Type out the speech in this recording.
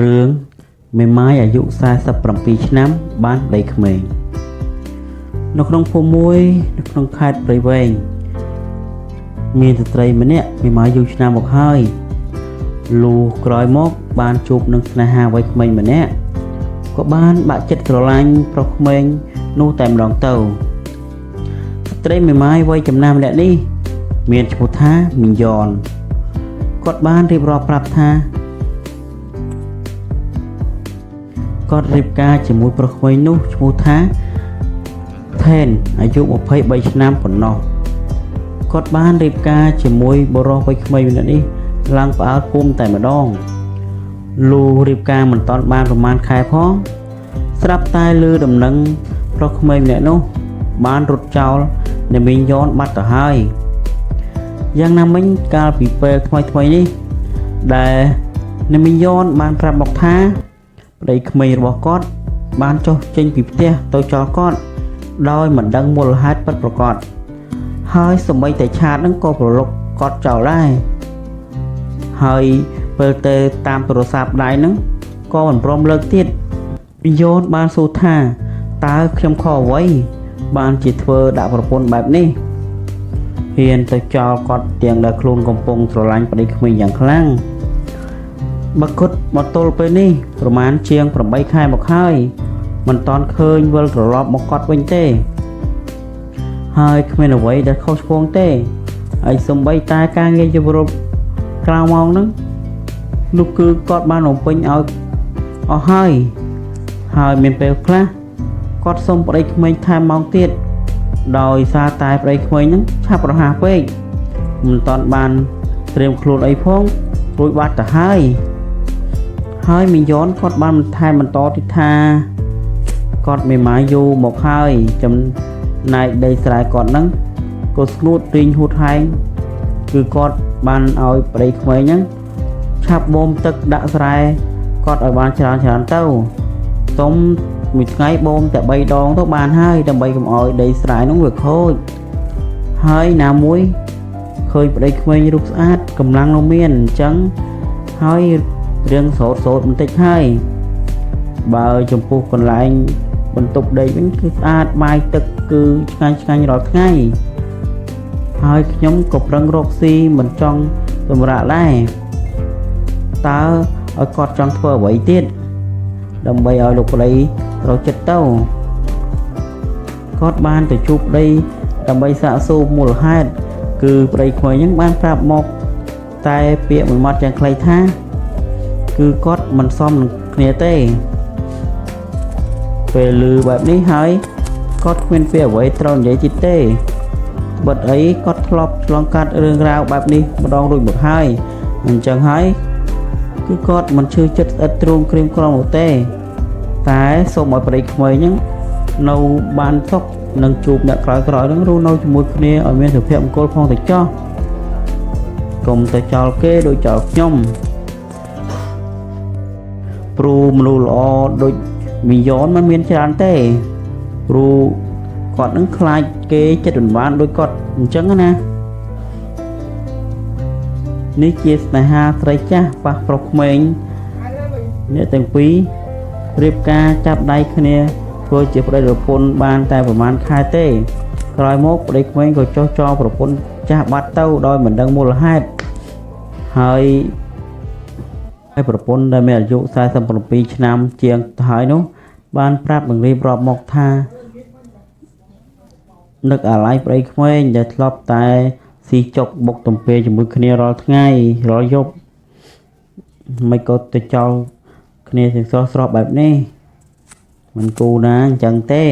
រឿងមេម៉ាយអាយុ47ឆ្នាំបានប្តីក្មេងនៅក្នុងភូមិមួយនៅក្នុងខេត្តព្រៃវែងមានស្ត្រីម្នាក់មេម៉ាយយូរឆ្នាំមកហើយលុះក្រោយមកបានជួបនឹងស្នេហាវ័យក្មេងម្នាក់ក៏បានបាក់ចិត្តស្រឡាញ់ប្រុសក្មេងនោះតែម្ដងទៅស្ត្រីមេម៉ាយវ័យចំណាស់ម្នាក់នេះមានឈ្មោះថាមីងយ៉នគាត់បានរៀបរាប់ប្រាប់ថាគាត់រៀបការជាមួយប្រុសក្មេងនោះឈ្មោះថាថេនអាយុ23ឆ្នាំប៉ុណ្ណោះគាត់បានរៀបការជាមួយបុរសវ័យក្មេងម្នាក់នេះឡើងផ្អើលពុំតែម្ដងលុះរៀបការមិនតាន់បានប្រហែលខែផងស្រាប់តែឮដំណឹងប្រុសក្មេងម្នាក់នោះបានរត់ចោលអ្នកមីងយ៉នបាត់ទៅហើយយ៉ាងណាមិញកាលពីពេលថ្មីនេះដែលអ្នកមីងយ៉នបានប្រាប់មកថាប្តីក្មេងរបស់គាត់បានចុះចេញពីផ្ទះទៅចោលគាត់ដោយមិនដឹងមូលហេតុពិតប្រាកដហើយសម្បីតែឆាតនឹងក៏ប្រឡុកគាត់ចោលដែរហើយពេលទៅតាមទូរស័ព្ទដៃនឹងក៏មិនព្រមលើកទៀតមីងយ៉នបានសួរថាតើខ្ញុំខុសអ្វីបានជាធ្វើដាក់ប្រពន្ធបែបនេះហ៊ានទៅចោលគាត់ទាំងដែលខ្លួនកំពុងស្រឡាញ់ប្តីក្មេងយ៉ាងខ្លាំងបើគិតមកទល់ពេលនេះប្រហែលជាង8ខែមកហើយមិនតាន់ឃើញវិលត្រឡប់មកគាត់វិញទេហើយគ្មានអ្វីដែលខុសឆ្គងទេហើយសំបីតែការងារយប់រត់ក្រៅម៉ោងហ្នឹងនោះគឺគាត់បានបំពេញឲ្យអស់ហើយមានពេលខ្លះគាត់សុំប្តីក្មេងថែមម៉ោងទៀតដោយសារតែប្តីក្មេងហ្នឹងឆាប់រហ័សពេកមិនតាន់បានត្រៀមខ្លួនអីផងរួចបាត់ទៅហើយមីងយ៉នគាត់បានថែមបន្តទៀតថាគាត់មេម៉ាយយូរមកហើយចំណែកដីស្រែគាត់ហ្នឹងក៏ស្ងួតរីងហួតហែងគឺគាត់បានឲ្យប្តីក្មេងហ្នឹងឆាប់បូមទឹកដាក់ស្រែគាត់ឲ្យបានច្រើនទៅសុំមួយថ្ងៃបូមតែ3ដងទៅបានហើយដើម្បីកុំឲ្យដីស្រែហ្នឹងវាខូចហើយណាមួយឃើញប្តីក្មេងរូបស្អាតកម្លាំងនៅមានអញ្ចឹងហើយរឿងសោតបន្តិចហើយបើចំពោះកន្លែងបន្ទប់ដីវិញគឺស្អាតបាយទឹកគឺឆ្ងាញ់រាល់ថ្ងៃហើយខ្ញុំក៏ប្រឹងរកស៊ីមិនចង់សម្រាកដែរតើឲ្យគាត់ចង់ធ្វើអ្វីទៀតដើម្បីឲ្យលោកប្តីត្រូវចិត្តទៅគាត់បានទៅជួបប្តីដើម្បីសាកសួរមូលហេតុគឺប្តីក្មេងហ្នឹងបានប្រាប់មកតែពាក្យមួយម៉ាត់យ៉ាងខ្លីថាគឺគាត់មិនសមនឹងគ្នាទេពេលឮបែបនេះហើយគាត់គ្មានពេលអ្វីត្រូវនិយាយទៀតទេត្បិតអីគាត់ធ្លាប់ឆ្លងកាត់រឿងរ៉ាវបែបនេះម្ដងរួចមកហើយអញ្ចឹងហើយគឺគាត់មិនឈឺចិត្តស្អិតទ្រូងក្រៀមក្រំនោះទេតែសូមឲ្យប្តីក្មេងហ្នឹងនៅបានសុខនឹងជួបអ្នកក្រោយហ្នឹងរស់នៅជាមួយគ្នាឲ្យមានសុភមង្គលផងទៅចោះកុំទៅចោលគេដូចចោលខ្ញុំព្រោះមនុស្សល្អដូចមីងយ៉នមិនមានច្រើនទេព្រោះគាត់នឹងខ្លាចគេចិត្តមិនបានដូចគាត់អញ្ចឹងណានេះជាស្នេហាស្រីចាស់ប៉ះប្រុសក្មេងអ្នកទាំងពីររៀបការចាប់ដៃគ្នាធ្វើជាប្តីប្រពន្ធបានតែប្រហែលខែទេក្រោយមកប្តីក្មេងក៏ចោះចោលប្រពន្ធចាស់បាត់ទៅដោយមិនដឹងមូលហេតុហើយប្រពន្ធដែលមានអាយុ47ឆ្នាំជាងទៅហើយនោះបានប្រាប់នឹងរៀបរាប់មកថានឹកអាឡ័យប្តីក្មេងដែលធ្លាប់តែស៊ីចុកបុកទំពាជាមួយគ្នារាល់ថ្ងៃរាល់យប់មិនក៏ទៅចោលគ្នាទាំងស្រស់បែបនេះមិនគូណាអញ្ចឹងទេ